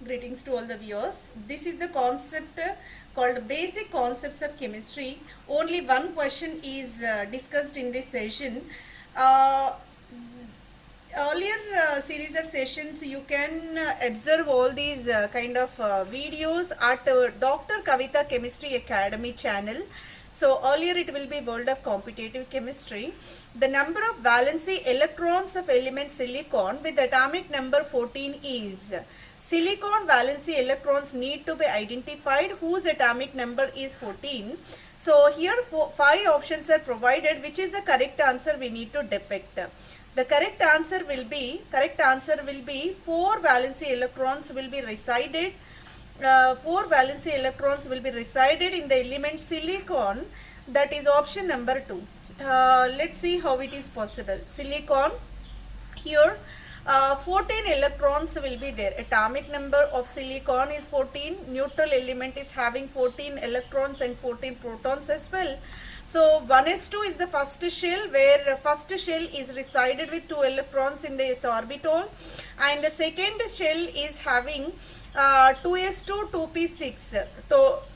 Greetings to all the viewers. This is the concept called Basic Concepts of Chemistry. Only one question is discussed in this session. Uh, Earlier series of sessions, you can observe all these kind of videos at Dr. Kavita Chemistry Academy channel. So earlier it will be World of Competitive Chemistry. The number of valency electrons of element silicon with atomic number 14 is silicon valency electrons need to be identified whose atomic number is 14. So here 5 options are provided, which is the correct answer we need to depict. The correct answer will be 4 valency electrons will be resided. 4 valency electrons will be resided in the element silicon. That is option number 2. Let's see how it is possible. Silicon, here 14 electrons will be there. Atomic number of silicon is 14. Neutral element is having 14 electrons and 14 protons as well. So 1s2 is the first shell, where first shell is resided with 2 electrons in the s orbital, and the second shell is having 2s2 2p6.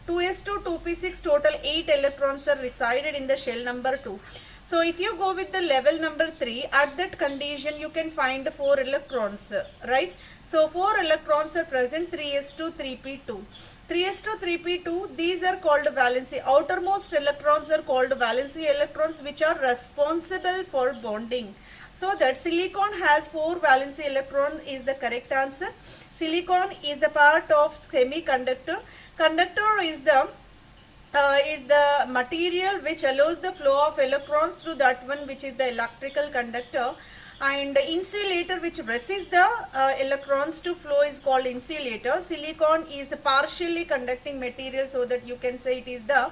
2s2 2p6, total 8 electrons are resided in the shell number 2. So if you go with the level number 3, at that condition you can find 4 electrons, right? So 4 electrons are present, 3s2 3p2. 3s2 3p2, these are called valency. Outermost electrons are called valency electrons, which are responsible for bonding. So that silicon has 4 valency electron is the correct answer. Silicon is the part of semiconductor. Conductor is the material which allows the flow of electrons through that one, which is the electrical conductor, and the insulator which resists the electrons to flow is called insulator. Silicon is the partially conducting material, so that you can say it is the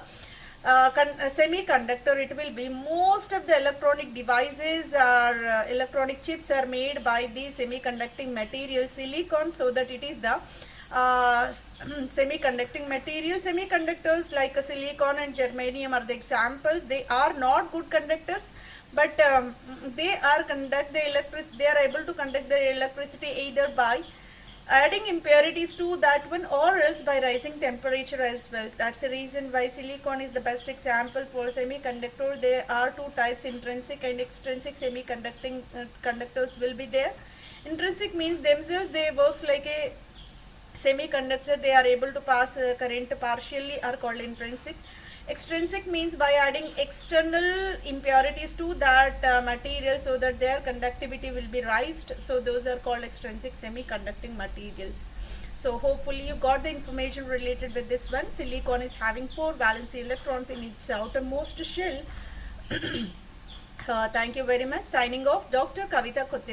semiconductor. It will be most of the electronic devices or electronic chips are made by the semiconducting material silicon, so that it is the semiconducting material. Semiconductors like silicon and germanium are the examples. They are not good conductors, but they are able to conduct the electricity either by adding impurities to that one, or else by rising temperature as well. That's the reason why silicon is the best example for semiconductor. There are 2 types, intrinsic and extrinsic semiconducting conductors will be there. Intrinsic means themselves they works like a semiconductor, they are able to pass current partially, are called intrinsic. Extrinsic means by adding external impurities to that material, so that their conductivity will be raised. So those are called extrinsic semiconducting materials. So hopefully you got the information related with this one. Silicon is having 4 valency electrons in its outermost shell. Thank you very much. Signing off, Dr. Kavita Kothari.